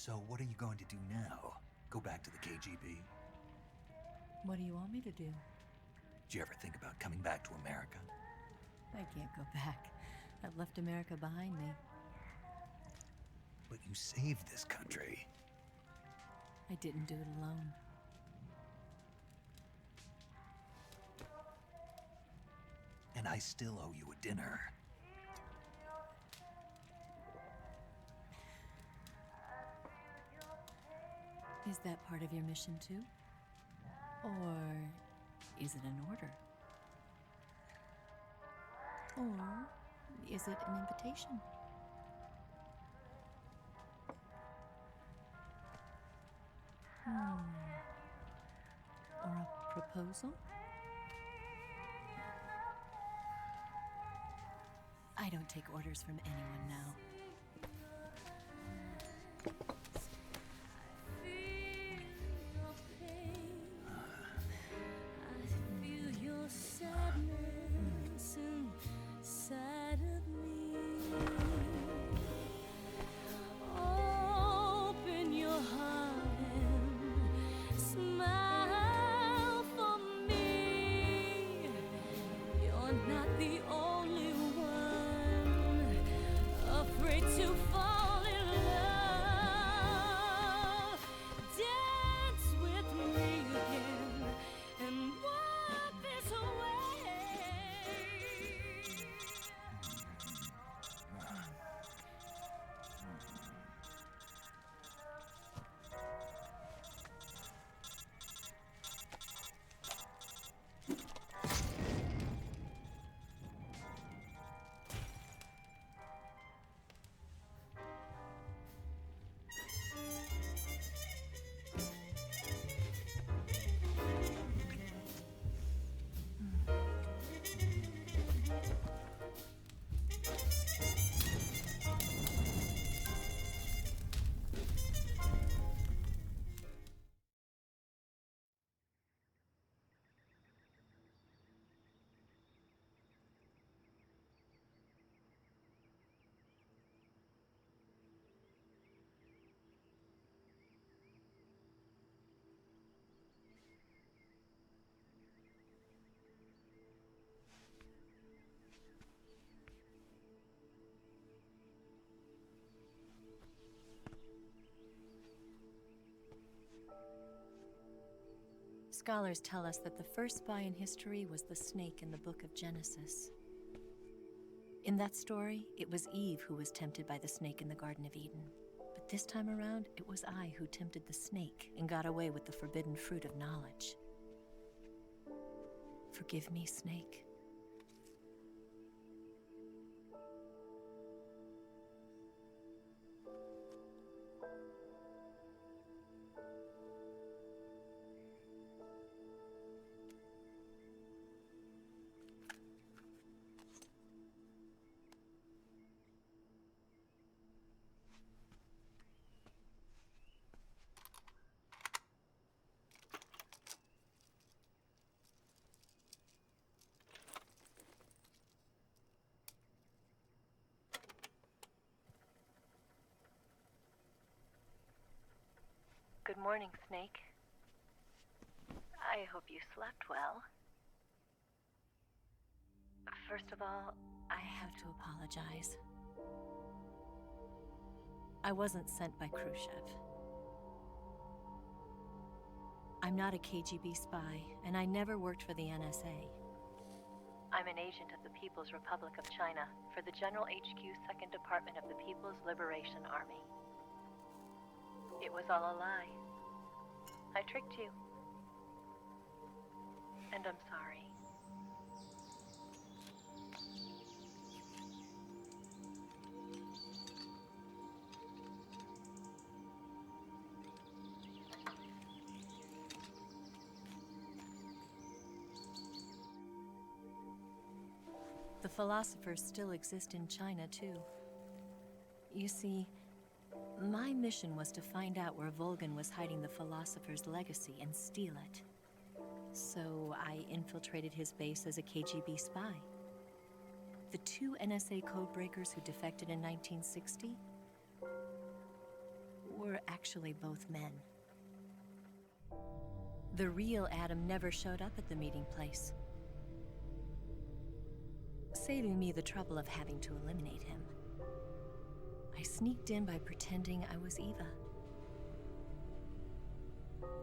So what are you going to do now? Go back to the KGB? What do you want me to do? Did you ever think about coming back to America? I can't go back. I've left America behind me. But you saved this country. I didn't do it alone. And I still owe you a dinner. Is that part of your mission too? Or is it an order? Or is it an invitation? Or a proposal? I don't take orders from anyone now. Scholars tell us that the first spy in history was the snake in the book of Genesis. In that story, it was Eve who was tempted by the snake in the Garden of Eden. But this time around, it was I who tempted the snake and got away with the forbidden fruit of knowledge. Forgive me, snake. Good morning, Snake. I hope you slept well. First of all, I have to apologize. I wasn't sent by Khrushchev. I'm not a KGB spy, and I never worked for the NSA. I'm an agent of the People's Republic of China for the General HQ 2nd Department of the People's Liberation Army. It was all a lie. I tricked you. And I'm sorry. The philosophers still exist in China, too. You see, my mission was to find out where Volgan was hiding the philosopher's legacy and steal it. So I infiltrated his base as a KGB spy. The 2 NSA codebreakers who defected in 1960 were actually actually both men. The real Adam never showed up at the meeting place, saving me the trouble of having to eliminate him. I sneaked in by pretending I was Eva.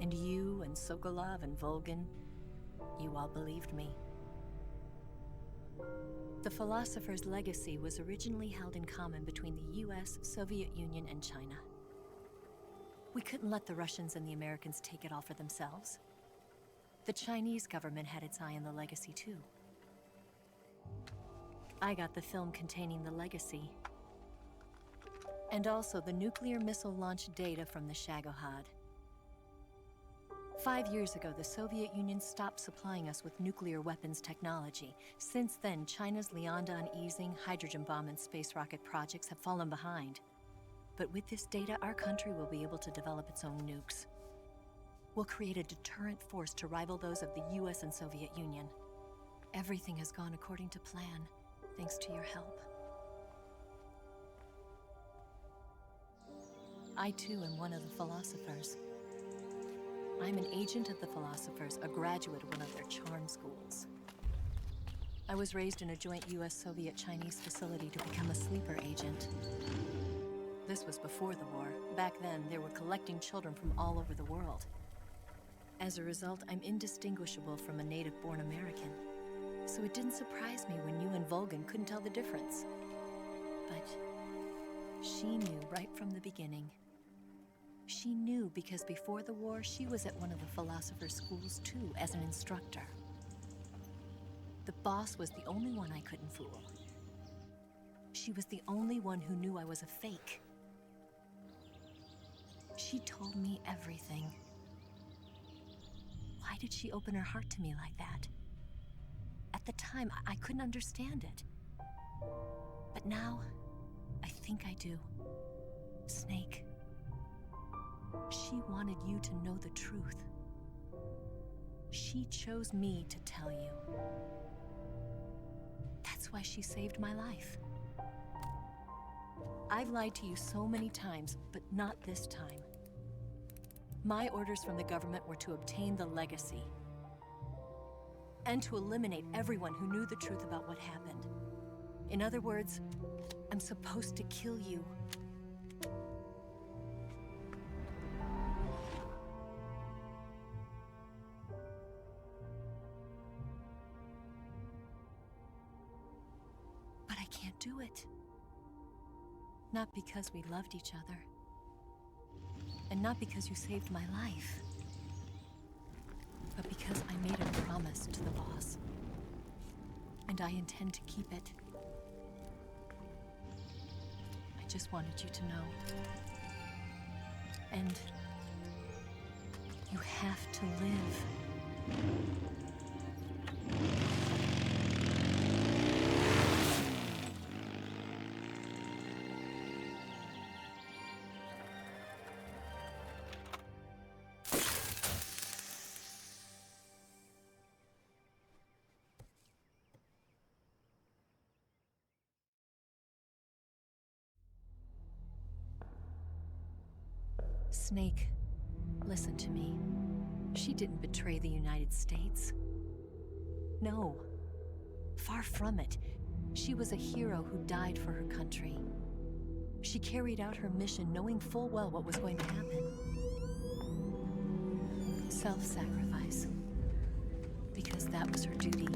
And you and Sokolov and Volgin, you all believed me. The philosopher's legacy was originally held in common between the US, Soviet Union, and China. We couldn't let the Russians and the Americans take it all for themselves. The Chinese government had its eye on the legacy too. I got the film containing the legacy, and also the nuclear missile launch data from the Shagohod. 5 years ago, the Soviet Union stopped supplying us with nuclear weapons technology. Since then, China's Liandon easing, hydrogen bomb, and space rocket projects have fallen behind. But with this data, our country will be able to develop its own nukes. We'll create a deterrent force to rival those of the US and Soviet Union. Everything has gone according to plan, thanks to your help. I too am one of the philosophers. I'm an agent of the philosophers, a graduate of one of their charm schools. I was raised in a joint US-Soviet-Chinese facility to become a sleeper agent. This was before the war. Back then, they were collecting children from all over the world. As a result, I'm indistinguishable from a native-born American. So it didn't surprise me when you and Volgin couldn't tell the difference. But she knew right from the beginning. She knew because before the war, she was at one of the philosopher's schools too, as an instructor. The boss was the only one I couldn't fool. She was the only one who knew I was a fake. She told me everything. Why did she open her heart to me like that? At the time, I couldn't understand it. But now, I think I do. Snake. She wanted you to know the truth. She chose me to tell you. That's why she saved my life. I've lied to you so many times, but not this time. My orders from the government were to obtain the legacy and to eliminate everyone who knew the truth about what happened. In other words, I'm supposed to kill you. But I can't do it. Not because we loved each other. And not because you saved my life. But because I made a promise to the boss. And I intend to keep it. I just wanted you to know. And you have to live. Snake, listen to me. She didn't betray the United States. No. Far from it. She was a hero who died for her country. She carried out her mission knowing full well what was going to happen. Self-sacrifice. Because that was her duty.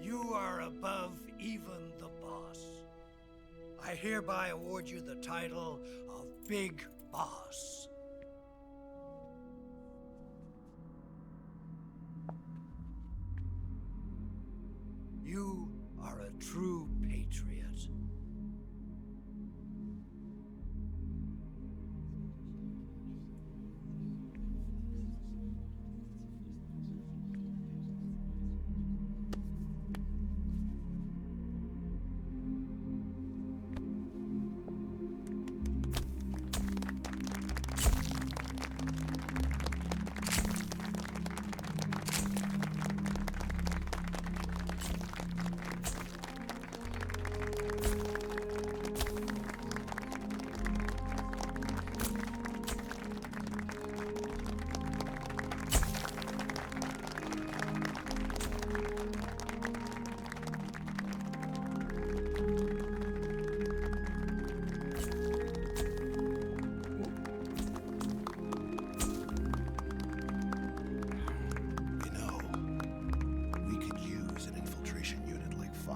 You are above even the boss. I hereby award you the title of Big Boss. You are a true patriot.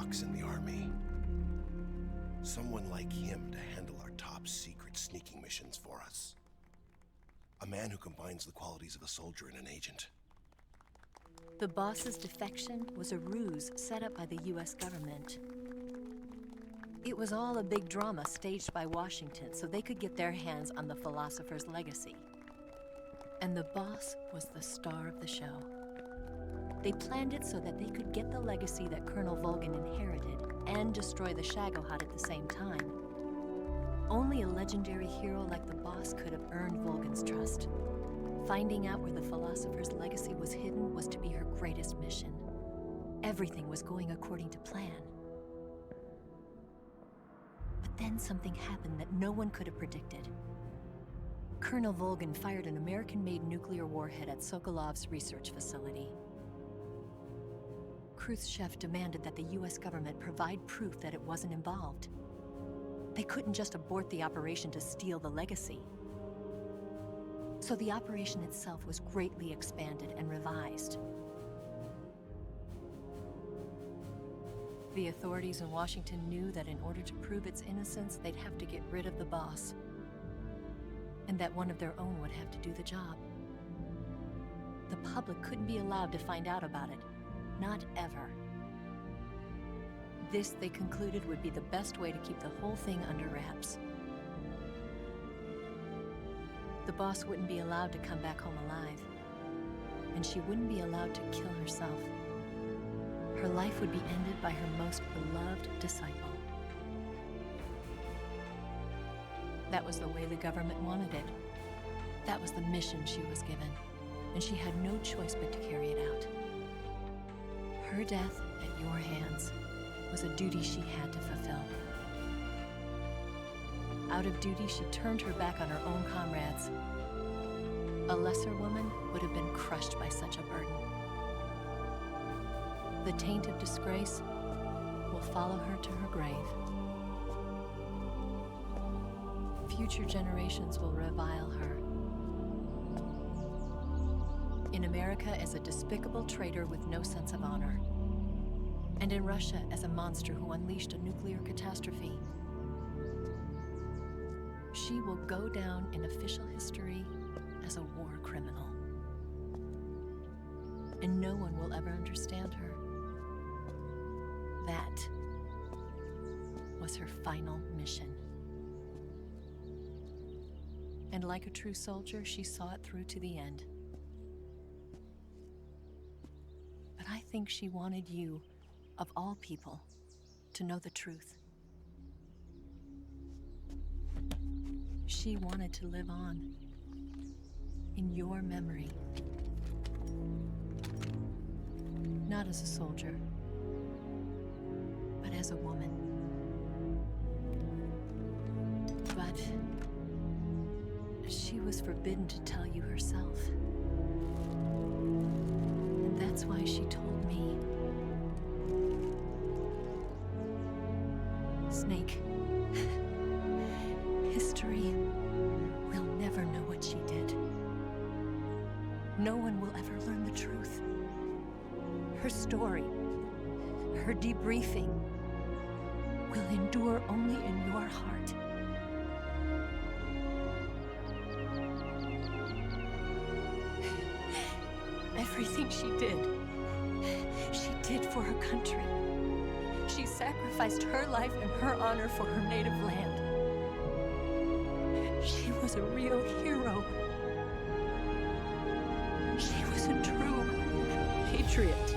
Fox in the army. Someone like him to handle our top secret sneaking missions for us. A man who combines the qualities of a soldier and an agent. The boss's defection was a ruse set up by the US government. It was all a big drama staged by Washington so they could get their hands on the philosopher's legacy. And the boss was the star of the show. They planned it so that they could get the legacy that Colonel Volgin inherited and destroy the Shagohod at the same time. Only a legendary hero like the boss could have earned Volgin's trust. Finding out where the philosopher's legacy was hidden was to be her greatest mission. Everything was going according to plan. But then something happened that no one could have predicted. Colonel Volgin fired an American-made nuclear warhead at Sokolov's research facility. Khrushchev demanded that the US government provide proof that it wasn't involved. They couldn't just abort the operation to steal the legacy. So the operation itself was greatly expanded and revised. The authorities in Washington knew that in order to prove its innocence, they'd have to get rid of the boss, and that one of their own would have to do the job. The public couldn't be allowed to find out about it, not ever. This, they concluded, would be the best way to keep the whole thing under wraps. The boss wouldn't be allowed to come back home alive, and she wouldn't be allowed to kill herself. Her life would be ended by her most beloved disciple. That was the way the government wanted it. That was the mission she was given, and she had no choice but to carry it out. Her death at your hands was a duty she had to fulfill. Out of duty, she turned her back on her own comrades. A lesser woman would have been crushed by such a burden. The taint of disgrace will follow her to her grave. Future generations will revile her. In America as a despicable traitor with no sense of honor. And in Russia as a monster who unleashed a nuclear catastrophe. She will go down in official history as a war criminal. And no one will ever understand her. That was her final mission. And like a true soldier, she saw it through to the end. But I think she wanted you, of all people, to know the truth. She wanted to live on in your memory. Not as a soldier, but as a woman. But she was forbidden to tell you herself. And that's why she told me. Snake, history will never know what she did. No one will ever learn the truth. Her story, her debriefing, will endure only in your heart. Everything she did for her country. She sacrificed her life and her honor for her native land. She was a real hero. She was a true patriot.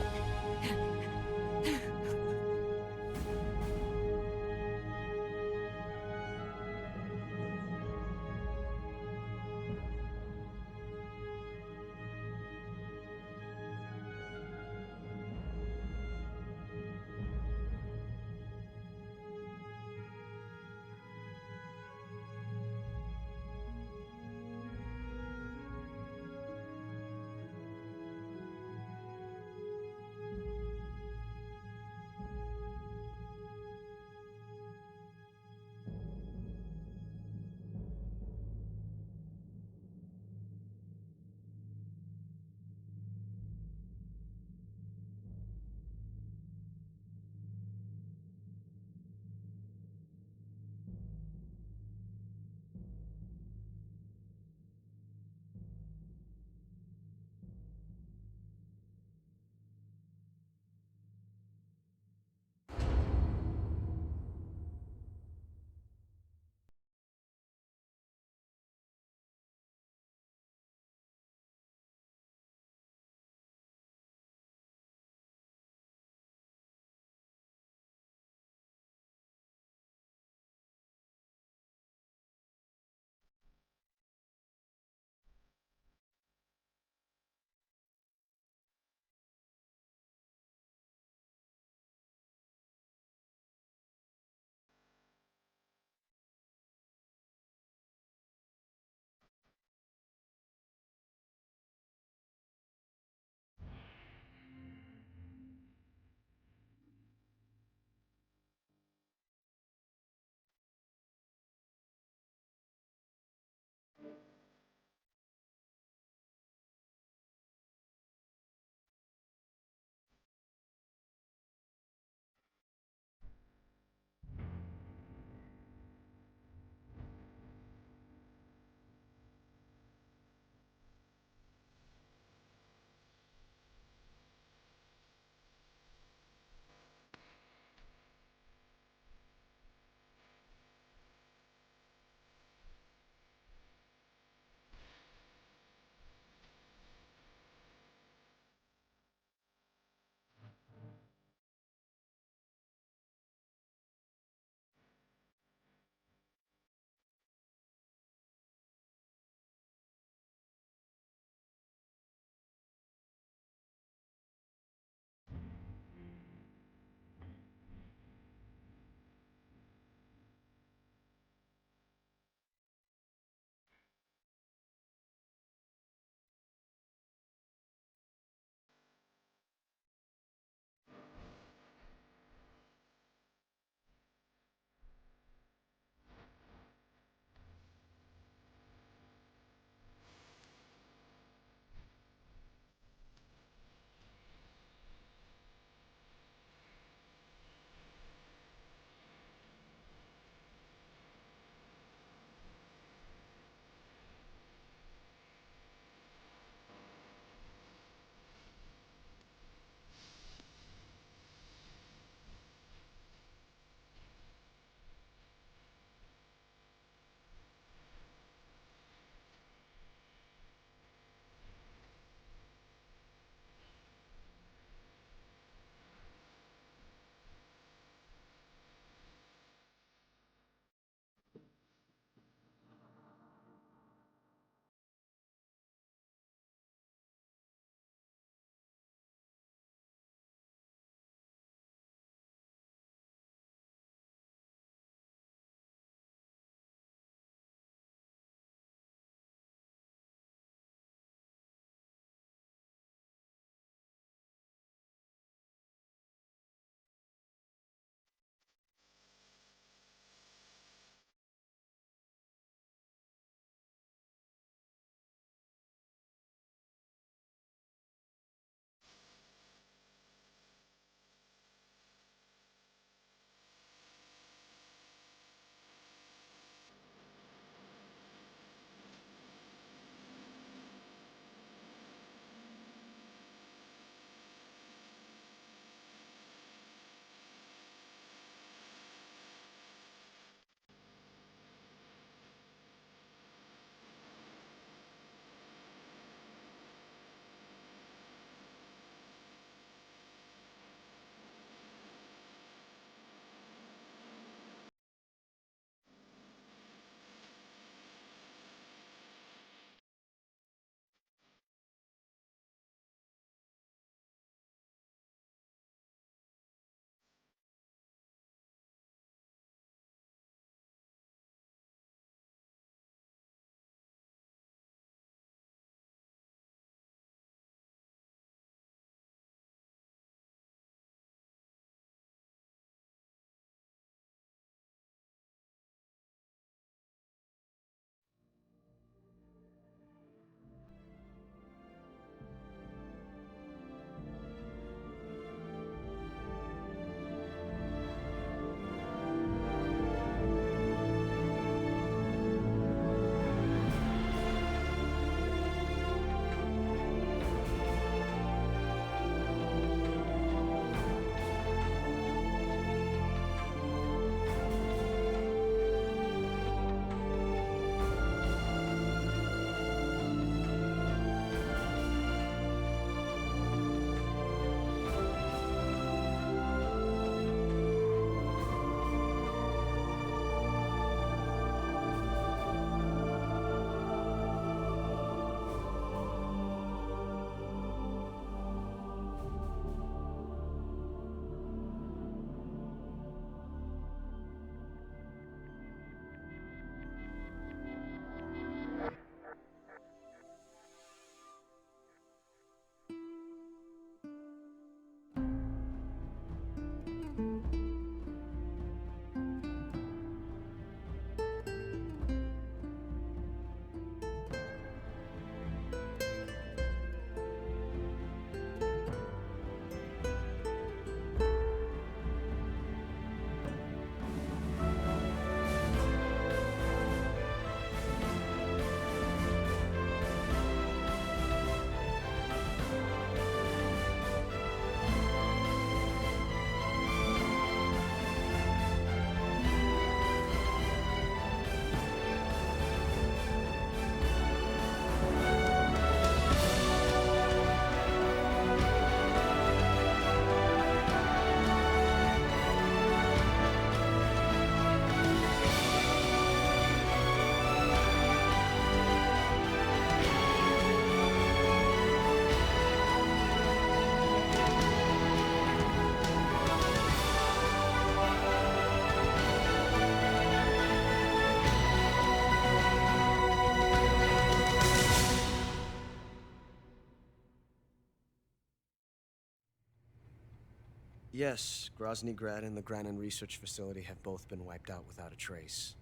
Yes, Grozny Grad and the Granin Research Facility have both been wiped out without a trace.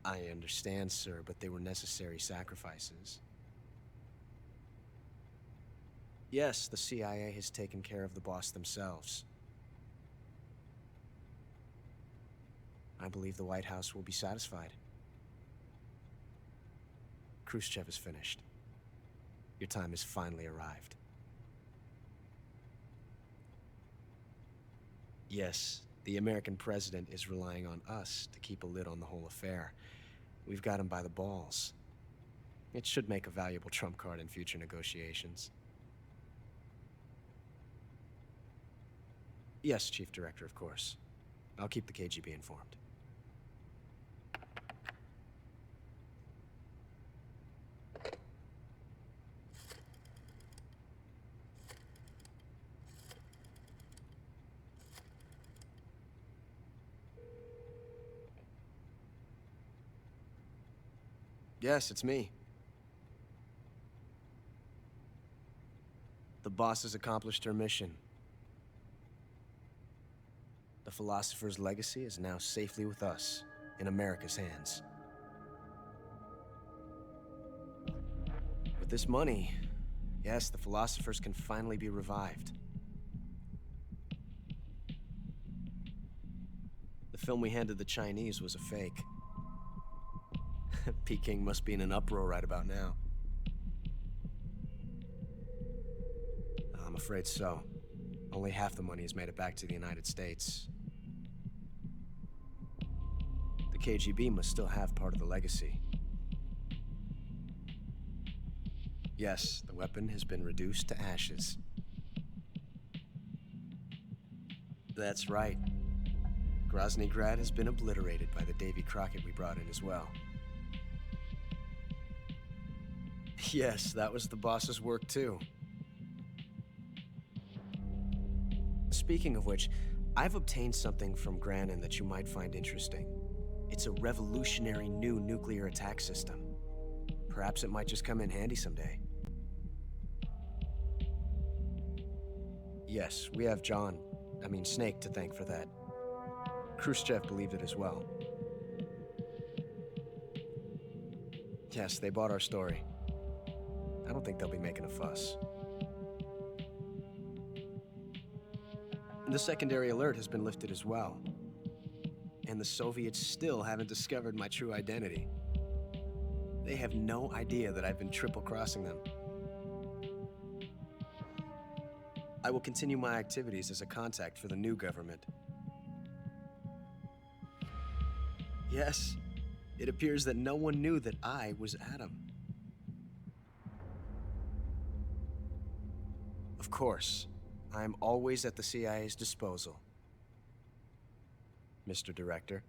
I understand, sir, but they were necessary sacrifices. Yes, the CIA has taken care of the boss themselves. I believe the White House will be satisfied. Khrushchev is finished. Your time has finally arrived. Yes, the American president is relying on us to keep a lid on the whole affair. We've got him by the balls. It should make a valuable trump card in future negotiations. Yes, Chief Director, of course. I'll keep the KGB informed. Yes, it's me. The boss has accomplished her mission. The philosopher's legacy is now safely with us, in America's hands. With this money, yes, the philosophers can finally be revived. The film we handed the Chinese was a fake. Peking must be in an uproar right about now. I'm afraid so. Only half the money has made it back to the United States. The KGB must still have part of the legacy. Yes, the weapon has been reduced to ashes. That's right. Grozny Grad has been obliterated by the Davy Crockett we brought in as well. Yes, that was the boss's work too. Speaking of which, I've obtained something from Granin that you might find interesting. It's a revolutionary new nuclear attack system. Perhaps it might just come in handy someday. Yes, we have Snake to thank for that. Khrushchev believed it as well. Yes, they bought our story. I don't think they'll be making a fuss. The secondary alert has been lifted as well. And the Soviets still haven't discovered my true identity. They have no idea that I've been triple-crossing them. I will continue my activities as a contact for the new government. Yes, it appears that no one knew that I was Adam. Of course, I'm always at the CIA's disposal, Mr. Director.